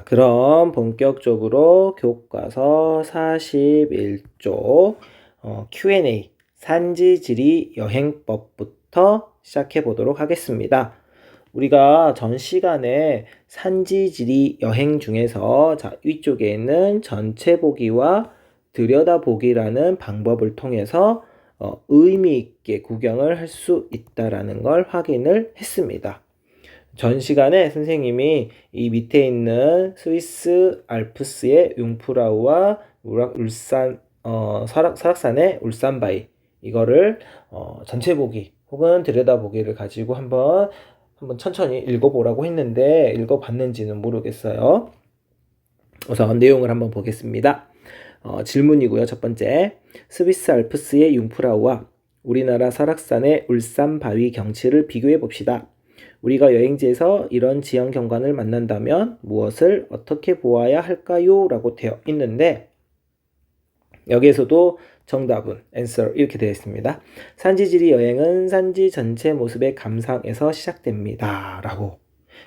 그럼 본격적으로 교과서 41쪽 Q&A 산지지리 여행법부터 시작해 보도록 하겠습니다. 우리가 전 시간에 산지지리 여행 중에서 위쪽에 있는 전체 보기와 들여다보기라는 방법을 통해서 의미 있게 구경을 할 수 있다라는 걸 확인을 했습니다. 전 시간에 선생님이 이 밑에 있는 스위스 알프스의 융프라우와 설악산의 울산바위 이거를 전체 보기 혹은 들여다보기를 가지고 한번 천천히 읽어보라고 했는데 읽어봤는지는 모르겠어요. 우선 내용을 한번 보겠습니다. 질문이고요. 첫 번째, 스위스 알프스의 융프라우와 우리나라 설악산의 울산바위 경치를 비교해 봅시다. 우리가 여행지에서 이런 지형 경관을 만난다면 무엇을 어떻게 보아야 할까요? 라고 되어 있는데 여기에서도 정답은 answer 이렇게 되어 있습니다. 산지지리 여행은 산지 전체 모습의 감상에서 시작됩니다. 라고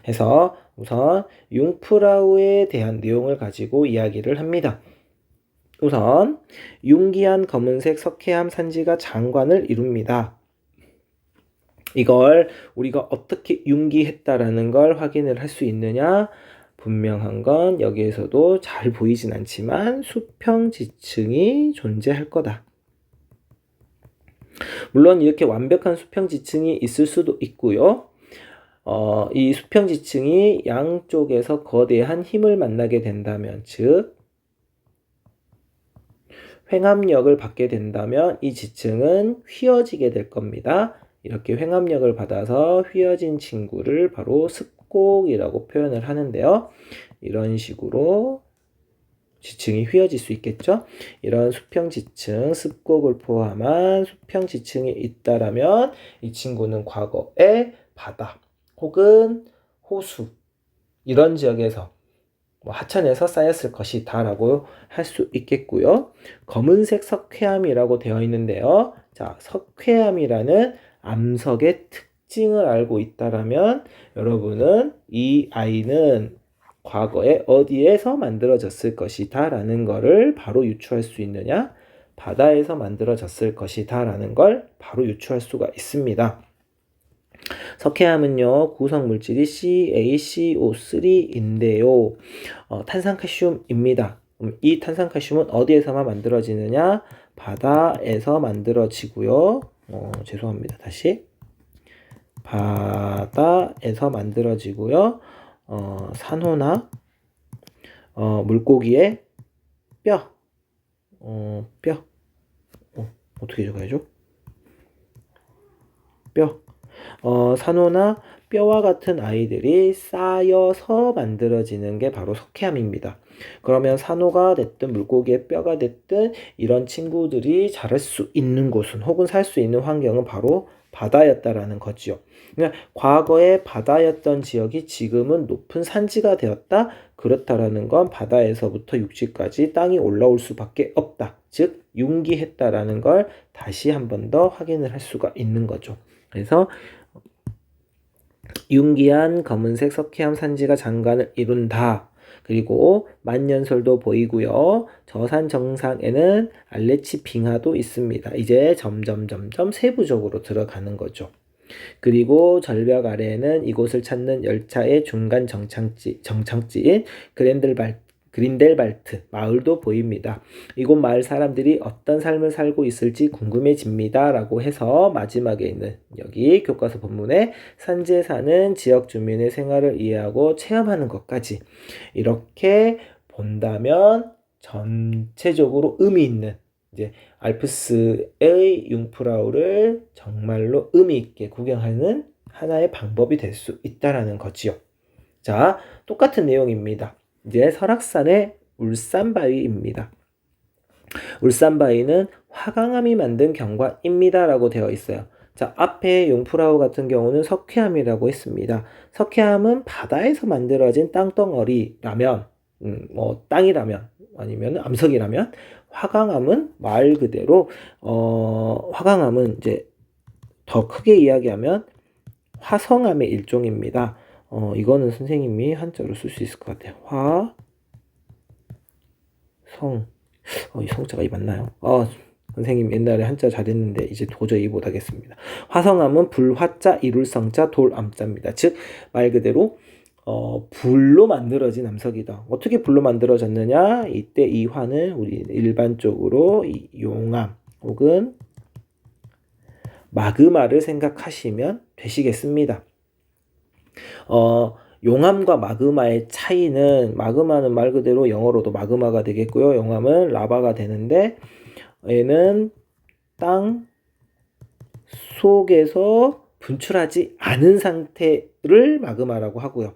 해서 우선 융프라우에 대한 내용을 가지고 이야기를 합니다. 우선 융기한 검은색 석회암 산지가 장관을 이룹니다. 이걸 우리가 어떻게 융기했다라는 걸 확인을 할 수 있느냐? 분명한 건 여기에서도 잘 보이진 않지만 수평지층이 존재할 거다. 물론 이렇게 완벽한 수평지층이 있을 수도 있고요. 이 수평지층이 양쪽에서 거대한 힘을 만나게 된다면, 즉 횡압력을 받게 된다면 이 지층은 휘어지게 될 겁니다. 이렇게 횡압력을 받아서 휘어진 친구를 바로 습곡이라고 표현을 하는데요. 이런 식으로 지층이 휘어질 수 있겠죠. 이런 수평지층, 습곡을 포함한 수평지층이 있다라면 이 친구는 과거에 바다 혹은 호수 이런 지역에서 하천에서 쌓였을 것이다 라고 할 수 있겠고요. 검은색 석회암이라고 되어 있는데요. 자, 석회암이라는 암석의 특징을 알고 있다라면 여러분은 이 아이는 과거에 어디에서 만들어졌을 것이다 라는 것을 바로 유추할 수 있느냐? 바다에서 만들어졌을 것이다 라는 걸 바로 유추할 수가 있습니다. 석회암은요, 구성물질이 CaCO3인데요. 탄산칼슘입니다. 이 탄산칼슘은 어디에서만 만들어지느냐? 바다에서 만들어지고요. 죄송합니다. 다시. 바다에서 만들어지고요. 산호나 물고기의 뼈. 어떻게 적어야죠? 뼈. 산호나 뼈와 같은 아이들이 쌓여서 만들어지는 게 바로 석회암입니다. 그러면 산호가 됐든 물고기의 뼈가 됐든 이런 친구들이 자랄 수 있는 곳은 혹은 살 수 있는 환경은 바로 바다였다라는 거지요. 그러니까 과거에 바다였던 지역이 지금은 높은 산지가 되었다. 그렇다라는 건 바다에서부터 육지까지 땅이 올라올 수밖에 없다. 즉 융기했다라는 걸 다시 한 번 더 확인을 할 수가 있는 거죠. 그래서 융기한 검은색 석회암 산지가 장관을 이룬다. 그리고 만년설도 보이고요. 저산 정상에는 알레치 빙하도 있습니다. 이제 점점 세부적으로 들어가는 거죠. 그리고 절벽 아래에는 이곳을 찾는 열차의 중간 정착지인 그린델발트 마을도 보입니다. 이곳 마을 사람들이 어떤 삶을 살고 있을지 궁금해집니다. 라고 해서 마지막에 있는 여기 교과서 본문에 산지에 사는 지역 주민의 생활을 이해하고 체험하는 것까지 이렇게 본다면 전체적으로 의미 있는 이제 알프스의 융프라우를 정말로 의미 있게 구경하는 하나의 방법이 될 수 있다라는 거지요. 자, 똑같은 내용입니다. 이제 설악산의 울산바위입니다. 울산바위는 화강암이 만든 경관입니다. 라고 되어 있어요. 자, 앞에 융프라우 같은 경우는 석회암이라고 했습니다. 석회암은 바다에서 만들어진 땅덩어리라면, 땅이라면, 아니면 암석이라면, 화강암은 말 그대로, 화강암은 이제 더 크게 이야기하면 화성암의 일종입니다. 이거는 선생님이 한자로 쓸 수 있을 것 같아요. 이 성자가 맞나요? 선생님 옛날에 한자 잘했는데 이제 도저히 못하겠습니다. 화성암은 불화자, 이룰성자, 돌암자입니다. 즉 말 그대로 불로 만들어진 암석이다. 어떻게 불로 만들어졌느냐? 이때 이 화는 우리 일반적으로 이 용암 혹은 마그마를 생각하시면 되시겠습니다. 용암과 마그마의 차이는, 마그마는 말 그대로 영어로도 마그마가 되겠고요. 용암은 라바가 되는데 얘는 땅 속에서 분출하지 않은 상태를 마그마라고 하고요.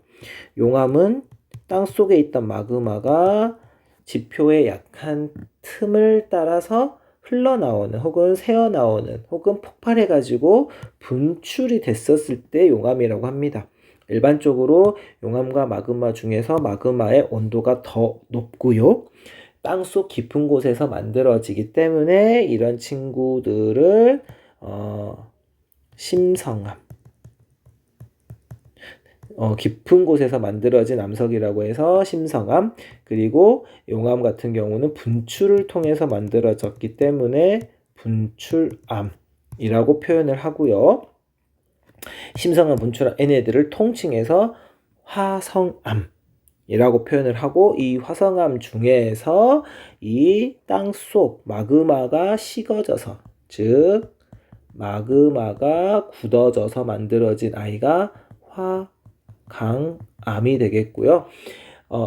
용암은 땅 속에 있던 마그마가 지표의 약한 틈을 따라서 흘러나오는 혹은 새어나오는 혹은 폭발해가지고 분출이 됐었을 때 용암이라고 합니다. 일반적으로 용암과 마그마 중에서 마그마의 온도가 더 높고요. 땅속 깊은 곳에서 만들어지기 때문에 이런 친구들을 심성암, 깊은 곳에서 만들어진 암석이라고 해서 심성암, 그리고 용암 같은 경우는 분출을 통해서 만들어졌기 때문에 분출암이라고 표현을 하고요. 심성암, 분출암 얘네들을 통칭해서 화성암 이라고 표현을 하고, 이 화성암 중에서 이 땅속 마그마가 식어져서, 즉 마그마가 굳어져서 만들어진 아이가 화강암이 되겠고요.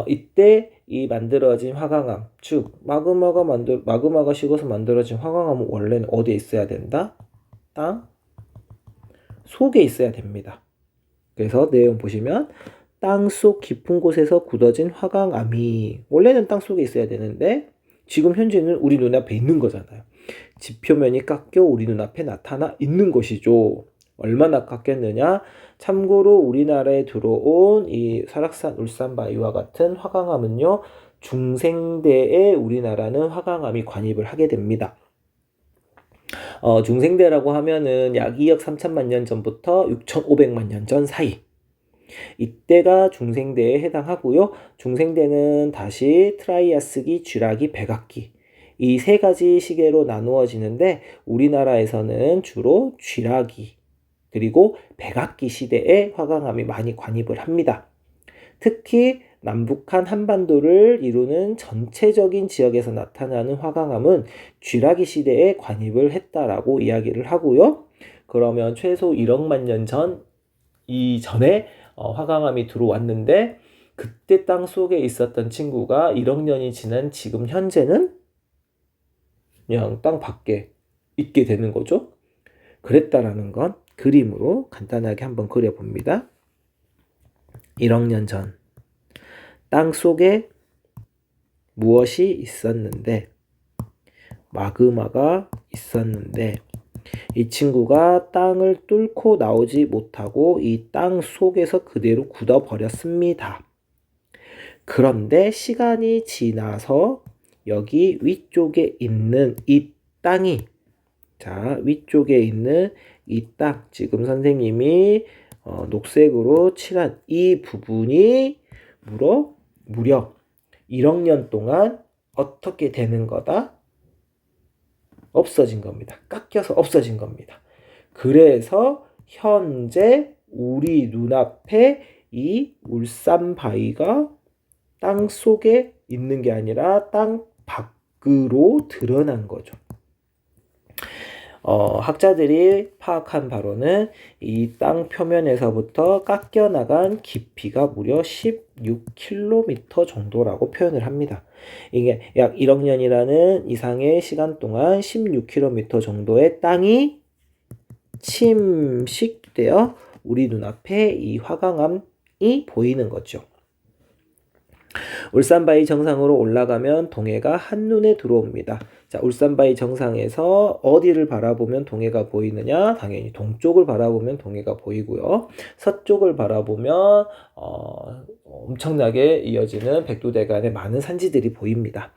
이때 이 만들어진 화강암, 즉 마그마가 식어서 만들어진 화강암은 원래는 어디에 있어야 된다? 땅 속에 있어야 됩니다. 그래서 내용 보시면 땅속 깊은 곳에서 굳어진 화강암이 원래는 땅속에 있어야 되는데 지금 현재는 우리 눈앞에 있는 거잖아요. 지표면이 깎여 우리 눈앞에 나타나 있는 것이죠. 얼마나 깎였느냐? 참고로 우리나라에 들어온 이 설악산, 울산 바위와 같은 화강암은요, 중생대에 우리나라는 화강암이 관입을 하게 됩니다. 중생대라고 하면은 약 2억 3천만 년 전부터 6,500만 년 전 사이, 이때가 중생대에 해당하고요. 중생대는 다시 트라이아스기, 쥐라기, 백악기, 이 세 가지 시계로 나누어지는데 우리나라에서는 주로 쥐라기 그리고 백악기 시대에 화강암이 많이 관입을 합니다. 특히 남북한 한반도를 이루는 전체적인 지역에서 나타나는 화강암은 쥐라기 시대에 관입을 했다라고 이야기를 하고요. 그러면 최소 1억만 년 전 이전에 화강암이 들어왔는데 그때 땅 속에 있었던 친구가 1억 년이 지난 지금 현재는 그냥 땅 밖에 있게 되는 거죠. 그랬다라는 건 그림으로 간단하게 한번 그려봅니다. 1억 년 전 땅 속에 무엇이 있었는데, 마그마가 있었는데 이 친구가 땅을 뚫고 나오지 못하고 이 땅 속에서 그대로 굳어버렸습니다. 그런데 시간이 지나서 여기 위쪽에 있는 이 땅이, 위쪽에 있는 이 땅, 지금 선생님이 녹색으로 칠한 이 부분이 무려 1억 년 동안 어떻게 되는 거다? 없어진 겁니다. 깎여서 없어진 겁니다. 그래서 현재 우리 눈앞에 이 울산 바위가 땅 속에 있는 게 아니라 땅 밖으로 드러난 거죠. 학자들이 파악한 바로는 이 땅 표면에서부터 깎여 나간 깊이가 무려 16km 정도라고 표현을 합니다. 이게 약 1억 년이라는 이상의 시간 동안 16km 정도의 땅이 침식되어 우리 눈앞에 이 화강암이 보이는 거죠. 울산바위 정상으로 올라가면 동해가 한눈에 들어옵니다. 자, 울산바위 정상에서 어디를 바라보면 동해가 보이느냐? 당연히 동쪽을 바라보면 동해가 보이고요. 서쪽을 바라보면 엄청나게 이어지는 백두대간의 많은 산지들이 보입니다.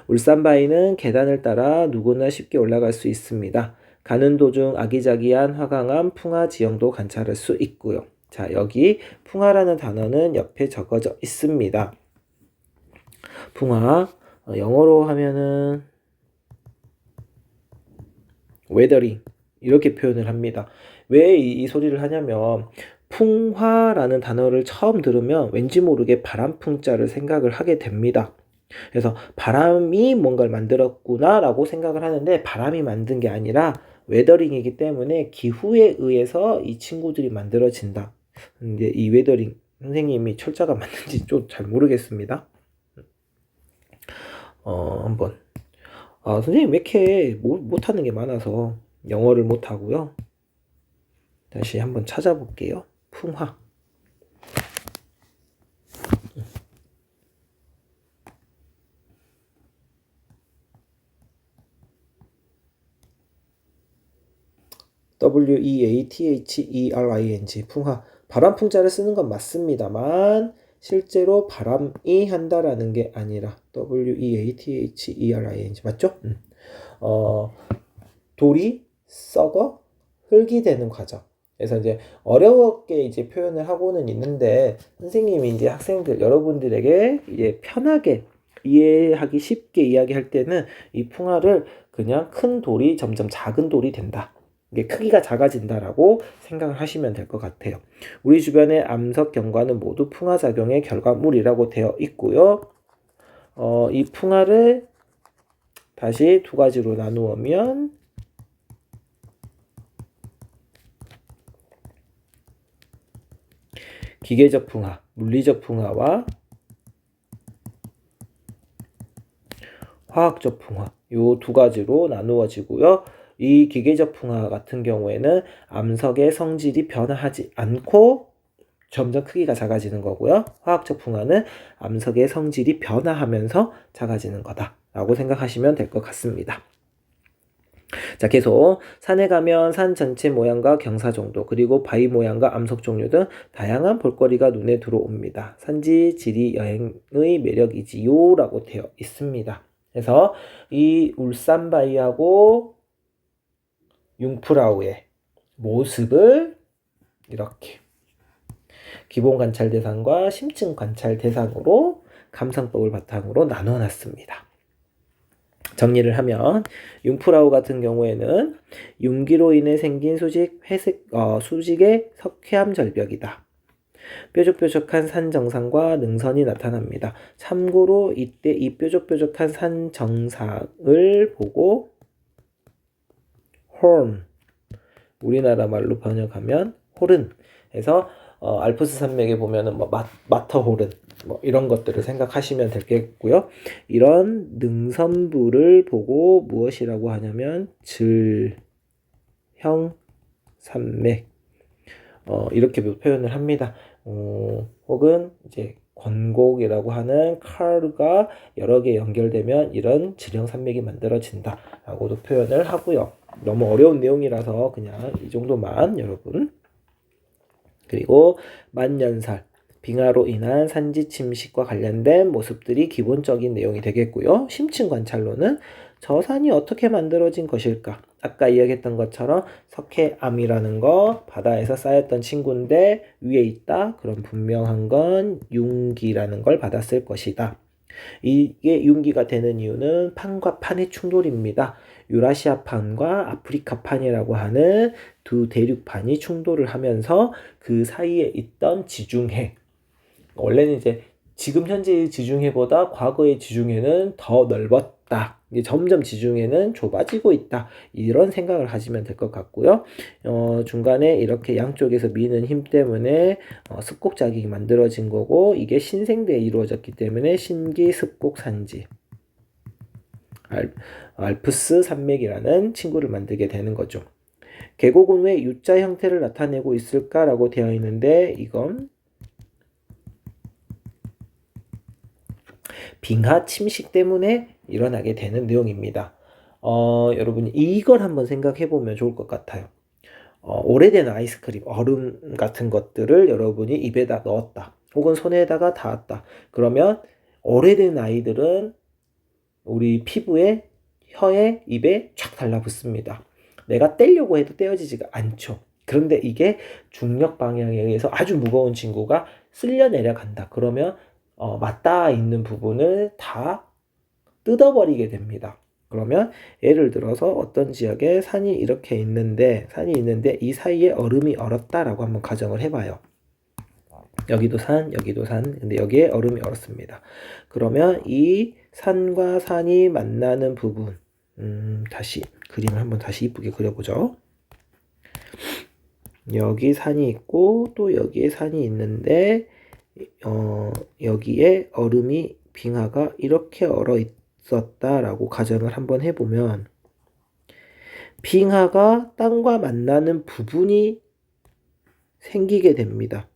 울산바위는 계단을 따라 누구나 쉽게 올라갈 수 있습니다. 가는 도중 아기자기한 화강암 풍화 지형도 관찰할 수 있고요. 자, 여기 풍화라는 단어는 옆에 적어져 있습니다. 풍화, 영어로 하면은 weathering 이렇게 표현을 합니다. 왜 이 소리를 하냐면 풍화라는 단어를 처음 들으면 왠지 모르게 바람풍자를 생각을 하게 됩니다. 그래서 바람이 뭔가를 만들었구나 라고 생각을 하는데 바람이 만든 게 아니라 웨더링이기 때문에 기후에 의해서 이 친구들이 만들어진다. 근데 이 웨더링 선생님이 철자가 맞는지 좀 잘 모르겠습니다. 한번 선생님 왜 이렇게 못하는 게 많아서 영어를 못하고요. 다시 한번 찾아볼게요. 풍화. weathering 풍화. 바람풍자를 쓰는 건 맞습니다만 실제로 바람이 한다라는 게 아니라 weathering 맞죠? 돌이 썩어 흙이 되는 과정. 그래서 이제 어렵게 이제 표현을 하고는 있는데 선생님이 이제 학생들 여러분들에게 이제 편하게 이해하기 쉽게 이야기할 때는 이 풍화를 그냥 큰 돌이 점점 작은 돌이 된다. 이게 크기가 작아진다라고 생각을 하시면 될 것 같아요. 우리 주변의 암석 경관은 모두 풍화작용의 결과물이라고 되어 있고요. 이 풍화를 다시 두 가지로 나누면 기계적 풍화, 물리적 풍화와 화학적 풍화 요 두 가지로 나누어지고요. 이 기계적 풍화 같은 경우에는 암석의 성질이 변화하지 않고 점점 크기가 작아지는 거고요. 화학적 풍화는 암석의 성질이 변화하면서 작아지는 거다라고 생각하시면 될 것 같습니다. 자, 계속 산에 가면 산 전체 모양과 경사 정도 그리고 바위 모양과 암석 종류 등 다양한 볼거리가 눈에 들어옵니다. 산지 지리 여행의 매력이지요 라고 되어 있습니다. 그래서 이 울산바위하고 융프라우의 모습을 이렇게 기본 관찰 대상과 심층 관찰 대상으로 감상법을 바탕으로 나눠놨습니다. 정리를 하면 융프라우 같은 경우에는 융기로 인해 생긴 수직의 석회암 절벽이다. 뾰족뾰족한 산 정상과 능선이 나타납니다. 참고로 이때 이 뾰족뾰족한 산 정상을 보고 horn, 우리나라 말로 번역하면 호른 해서 알프스 산맥에 보면은 뭐 마터호른 뭐 이런 것들을 생각하시면 되겠고요. 이런 능선부를 보고 무엇이라고 하냐면 질형 산맥 이렇게 표현을 합니다. 혹은 이제 권곡이라고 하는 카르가 여러 개 연결되면 이런 질형 산맥이 만들어진다라고도 표현을 하고요. 너무 어려운 내용이라서 그냥 이 정도만 여러분. 그리고 만년살, 빙하로 인한 산지 침식과 관련된 모습들이 기본적인 내용이 되겠고요. 심층 관찰로는 저 산이 어떻게 만들어진 것일까? 아까 이야기했던 것처럼 석회암이라는 거 바다에서 쌓였던 친구인데 위에 있다. 그럼 분명한 건 융기라는 걸 받았을 것이다. 이게 융기가 되는 이유는 판과 판의 충돌입니다. 유라시아판과 아프리카판이라고 하는 두 대륙판이 충돌을 하면서 그 사이에 있던 지중해, 원래는 이제 지금 현재의 지중해보다 과거의 지중해는 더 넓었다. 이제 점점 지중해는 좁아지고 있다. 이런 생각을 하시면 될 것 같고요. 중간에 이렇게 양쪽에서 미는 힘 때문에 습곡자국이 만들어진 거고 이게 신생대에 이루어졌기 때문에 신기습곡산지 알프스 산맥이라는 친구를 만들게 되는 거죠. 계곡은 왜 U자 형태를 나타내고 있을까라고 되어 있는데 이건 빙하 침식 때문에 일어나게 되는 내용입니다. 여러분이 이걸 한번 생각해 보면 좋을 것 같아요. 오래된 아이스크림, 얼음 같은 것들을 여러분이 입에다 넣었다. 혹은 손에다가 닿았다. 그러면 오래된 아이들은 우리 피부에, 혀에, 입에 쫙 달라붙습니다. 내가 떼려고 해도 떼어지지가 않죠. 그런데 이게 중력 방향에 의해서 아주 무거운 친구가 쓸려 내려간다. 그러면 맞닿아 있는 부분을 다 뜯어버리게 됩니다. 그러면 예를 들어서 어떤 지역에 산이 있는데 이 사이에 얼음이 얼었다라고 한번 가정을 해봐요. 여기도 산, 여기도 산. 근데 여기에 얼음이 얼었습니다. 그러면 이 산과 산이 만나는 부분, 다시 그림을 한번 다시 이쁘게 그려보죠. 여기 산이 있고 또 여기에 산이 있는데 여기에 얼음이 빙하가 이렇게 얼어 있었다라고 가정을 한번 해보면 빙하가 땅과 만나는 부분이 생기게 됩니다.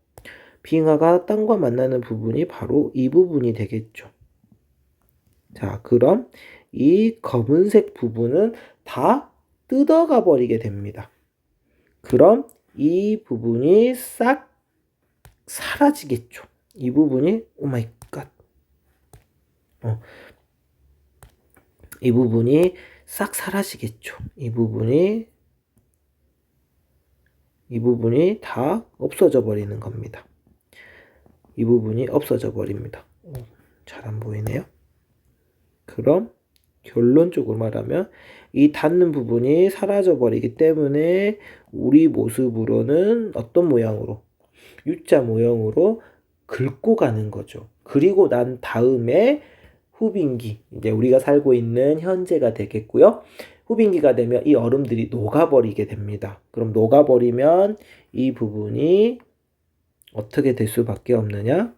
빙하가 땅과 만나는 부분이 바로 이 부분이 되겠죠. 자, 그럼 이 검은색 부분은 다 뜯어가 버리게 됩니다. 그럼 이 부분이 싹 사라지겠죠. 이 부분이 오마이 갓. 이 부분이 싹 사라지겠죠. 이 부분이 다 없어져 버리는 겁니다. 이 부분이 없어져 버립니다. 잘 안 보이네요. 그럼 결론적으로 말하면 이 닿는 부분이 사라져 버리기 때문에 우리 모습으로는 어떤 모양으로? U자 모형으로 긁고 가는 거죠. 그리고 난 다음에 후빙기, 이제 우리가 살고 있는 현재가 되겠고요. 후빙기가 되면 이 얼음들이 녹아버리게 됩니다. 그럼 녹아버리면 이 부분이 어떻게 될 수밖에 없느냐?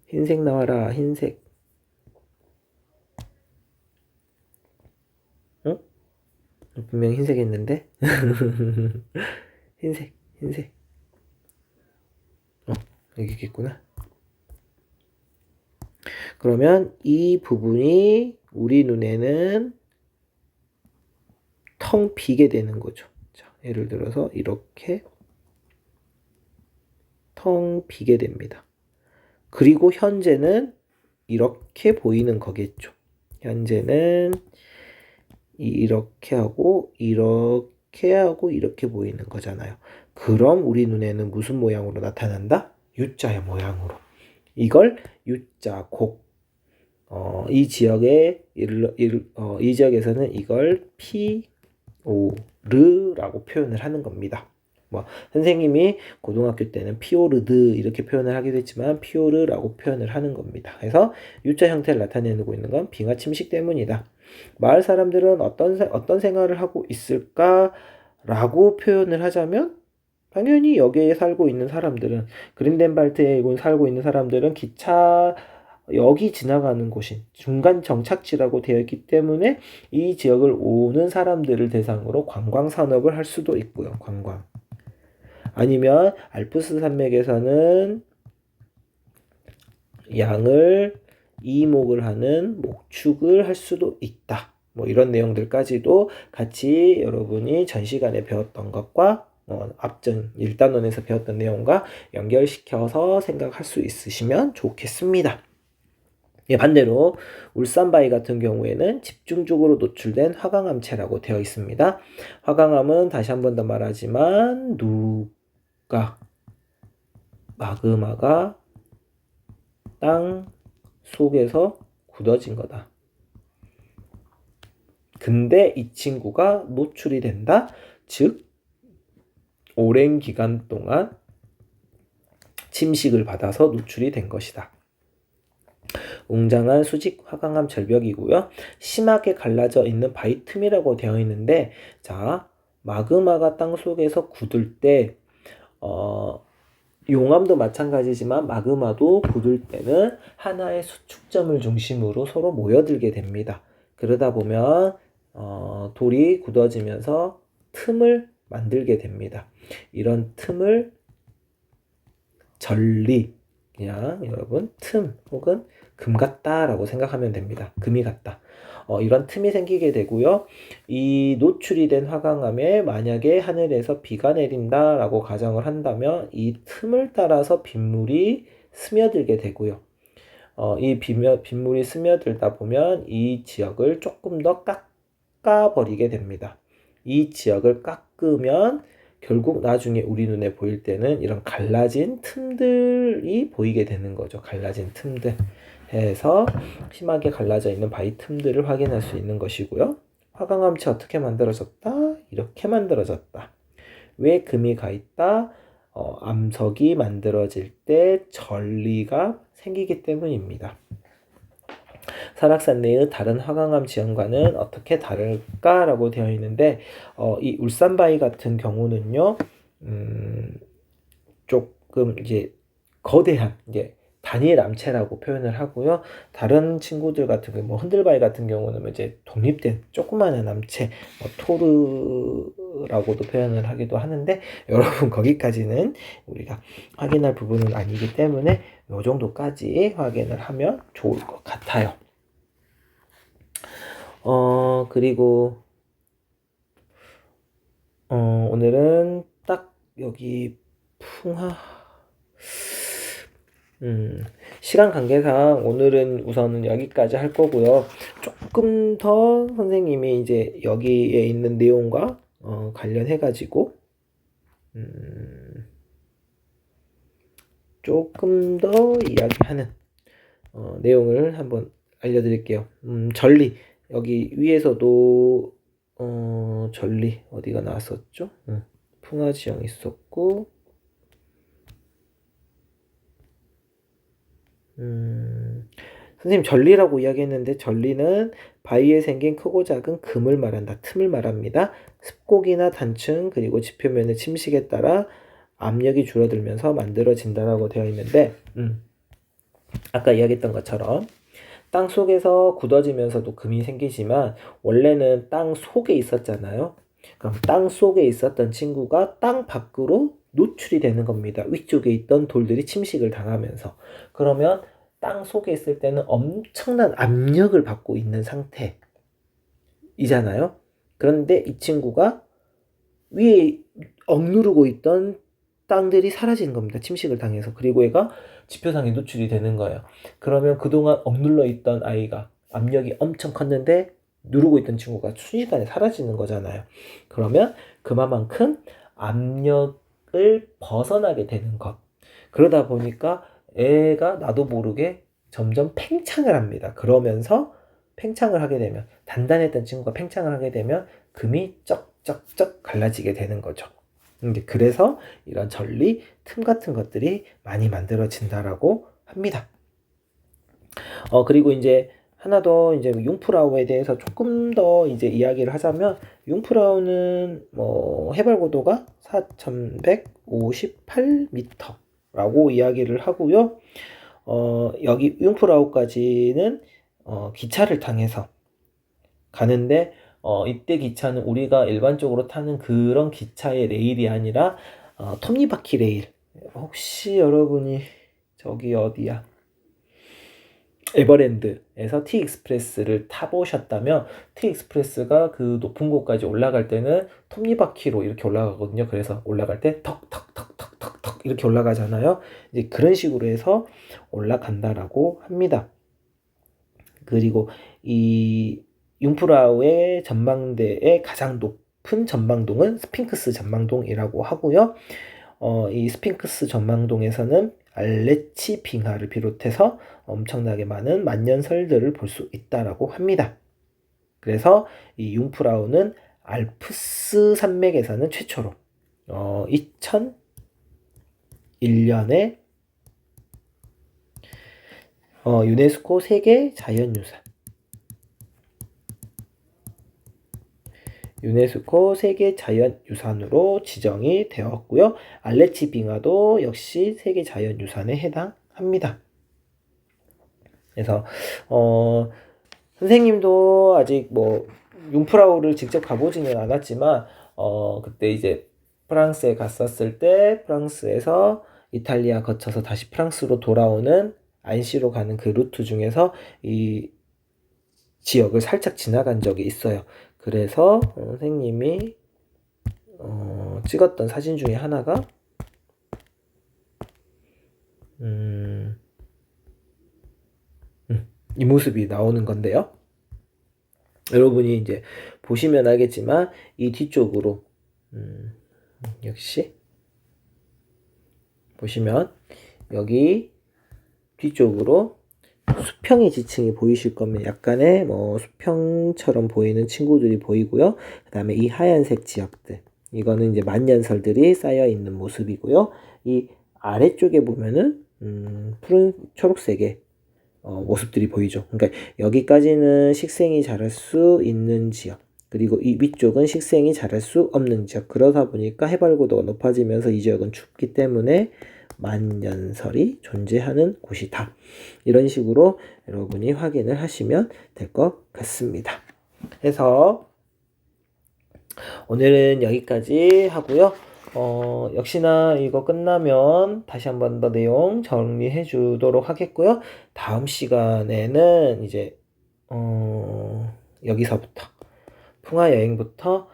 흰색 나와라, 흰색. 응? 분명 흰색 했는데? 흰색. 여기 있겠구나. 그러면 이 부분이 우리 눈에는 텅 비게 되는 거죠. 자, 예를 들어서 이렇게 텅 비게 됩니다. 그리고 현재는 이렇게 보이는 거겠죠. 현재는 이렇게 하고 이렇게 보이는 거잖아요. 그럼 우리 눈에는 무슨 모양으로 나타난다? U자의 모양으로. 이걸 U자 곡. 이 지역에서는 이걸 피오르라고 표현을 하는 겁니다. 선생님이 고등학교 때는 피오르드 이렇게 표현을 하기도 했지만 피오르라고 표현을 하는 겁니다. 그래서 U자 형태를 나타내고 있는 건 빙하 침식 때문이다. 마을 사람들은 어떤 생활을 하고 있을까라고 표현을 하자면 당연히 여기에 살고 있는 사람들은 그린덴발트에 살고 있는 사람들은 여기 지나가는 곳이 중간 정착지라고 되어 있기 때문에 이 지역을 오는 사람들을 대상으로 관광 산업을 할 수도 있고요. 관광. 아니면 알프스 산맥에서는 양을 이목을 하는 목축을 할 수도 있다. 이런 내용들까지도 같이 여러분이 전 시간에 배웠던 것과 앞전 1단원에서 배웠던 내용과 연결시켜서 생각할 수 있으시면 좋겠습니다. 반대로 울산바위 같은 경우에는 집중적으로 노출된 화강암체라고 되어 있습니다. 화강암은 다시 한 번 더 말하지만 마그마가 땅 속에서 굳어진 거다. 근데 이 친구가 노출이 된다? 즉 오랜 기간 동안 침식을 받아서 노출이 된 것이다. 웅장한 수직 화강암 절벽이고요. 심하게 갈라져 있는 바위 틈이라고 되어 있는데, 자, 마그마가 땅 속에서 굳을 때 용암도 마찬가지지만 마그마도 굳을 때는 하나의 수축점을 중심으로 서로 모여들게 됩니다. 그러다 보면 돌이 굳어지면서 틈을 만들게 됩니다. 이런 틈을 전리, 그냥 여러분 틈 혹은 금 같다라고 생각하면 됩니다. 금이 같다. 이런 틈이 생기게 되고요. 이 노출이 된 화강암에 만약에 하늘에서 비가 내린다라고 가정을 한다면 이 틈을 따라서 빗물이 스며들게 되고요. 이 빗물이 스며들다 보면 이 지역을 조금 더 깎아버리게 됩니다. 이 지역을 깎으면 결국 나중에 우리 눈에 보일 때는 이런 갈라진 틈들이 보이게 되는 거죠. 갈라진 틈들 해서 심하게 갈라져 있는 바위 틈들을 확인할 수 있는 것이고요. 화강암치 어떻게 만들어졌다? 이렇게 만들어졌다. 왜 금이 가 있다? 암석이 만들어질 때 전리가 생기기 때문입니다. 설악산 내의 다른 화강암 지형과는 어떻게 다를까라고 되어 있는데 이 울산바위 같은 경우는요, 조금 이제 거대한 이제 단일 암체라고 표현을 하고요. 다른 친구들 같은 경우 뭐 흔들바위 같은 경우는 이제 독립된 조그마한 암체, 토르라고도 표현을 하기도 하는데 여러분 거기까지는 우리가 확인할 부분은 아니기 때문에 이 정도까지 확인을 하면 좋을 것 같아요. 그리고 오늘은 딱 여기 풍화 시간 관계상 오늘은 우선은 여기까지 할 거고요. 조금 더 선생님이 이제 여기에 있는 내용과 관련해 가지고 조금 더 이야기하는 내용을 한번 알려드릴게요. 전리 여기 위에서도 전리 어디가 나왔었죠? 풍화지형 있었고 선생님 전리라고 이야기했는데 전리는 바위에 생긴 크고 작은 금을 말한다. 틈을 말합니다. 습곡이나 단층 그리고 지표면의 침식에 따라 압력이 줄어들면서 만들어진다라고 되어 있는데 아까 이야기했던 것처럼 땅 속에서 굳어지면서도 금이 생기지만 원래는 땅 속에 있었잖아요. 그럼 땅 속에 있었던 친구가 땅 밖으로 노출이 되는 겁니다. 위쪽에 있던 돌들이 침식을 당하면서. 그러면 땅 속에 있을 때는 엄청난 압력을 받고 있는 상태이잖아요. 그런데 이 친구가 위에 억누르고 있던 땅들이 사라지는 겁니다. 침식을 당해서. 그리고 얘가 지표상에 노출이 되는 거예요. 그러면 그동안 억눌러 있던 아이가 압력이 엄청 컸는데 누르고 있던 친구가 순식간에 사라지는 거잖아요. 그러면 그만큼 압력을 벗어나게 되는 것. 그러다 보니까 애가 나도 모르게 점점 팽창을 합니다. 그러면서 팽창을 하게 되면 단단했던 친구가 팽창을 하게 되면 금이 쩍쩍쩍 갈라지게 되는 거죠. 그래서 이런 전리, 틈 같은 것들이 많이 만들어진다라고 합니다. 그리고 이제 하나 더 이제 융프라우에 대해서 조금 더 이제 이야기를 하자면 융프라우는 해발 고도가 4,158m라고 이야기를 하고요. 여기 융프라우까지는 기차를 통해서 가는데 이때 기차는 우리가 일반적으로 타는 그런 기차의 레일이 아니라 톱니바퀴 레일. 혹시 여러분이 저기 어디야? 에버랜드에서 T익스프레스를 타보셨다면 T익스프레스가 그 높은 곳까지 올라갈 때는 톱니바퀴로 이렇게 올라가거든요. 그래서 올라갈 때 턱턱턱턱턱턱 이렇게 올라가잖아요. 이제 그런 식으로 해서 올라간다라고 합니다. 그리고 이 융프라우의 전망대의 가장 높은 전망동은 스핑크스 전망동이라고 하고요. 이 스핑크스 전망동에서는 알레치 빙하를 비롯해서 엄청나게 많은 만년설들을 볼 수 있다라고 합니다. 그래서 이 융프라우는 알프스 산맥에서는 최초로 2001년에 유네스코 세계 자연유산 유네스코 세계 자연유산으로 지정이 되었고요. 알레치 빙하도 역시 세계 자연유산에 해당합니다. 그래서 선생님도 아직 융프라우를 직접 가보지는 않았지만 그때 이제 프랑스에 갔었을 때 프랑스에서 이탈리아 거쳐서 다시 프랑스로 돌아오는 안시로 가는 그 루트 중에서 이 지역을 살짝 지나간 적이 있어요. 그래서 선생님이 찍었던 사진 중에 하나가 이 모습이 나오는 건데요. 여러분이 이제 보시면 알겠지만 이 뒤쪽으로 역시 보시면 여기 뒤쪽으로 수평의 지층이 보이실 겁니다. 약간의 뭐 수평처럼 보이는 친구들이 보이고요. 그 다음에 이 하얀색 지역들, 이거는 이제 만년설들이 쌓여 있는 모습이고요. 이 아래쪽에 보면은 푸른 초록색의 모습들이 보이죠. 그러니까 여기까지는 식생이 자랄 수 있는 지역, 그리고 이 위쪽은 식생이 자랄 수 없는 지역. 그러다 보니까 해발고도가 높아지면서 이 지역은 춥기 때문에 만년설이 존재하는 곳이다. 이런 식으로 여러분이 확인을 하시면 될 것 같습니다. 그래서 오늘은 여기까지 하고요. 역시나 이거 끝나면 다시 한 번 더 내용 정리해 주도록 하겠고요. 다음 시간에는 이제 여기서부터 풍화여행부터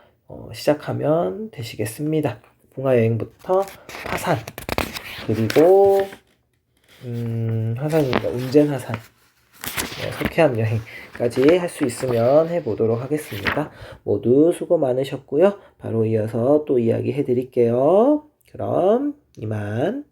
시작하면 되시겠습니다. 풍화여행부터 화산, 그리고 화산입니다. 운젠화산, 석회암 여행까지 할 수 있으면 해보도록 하겠습니다. 모두 수고 많으셨고요. 바로 이어서 또 이야기 해드릴게요. 그럼 이만.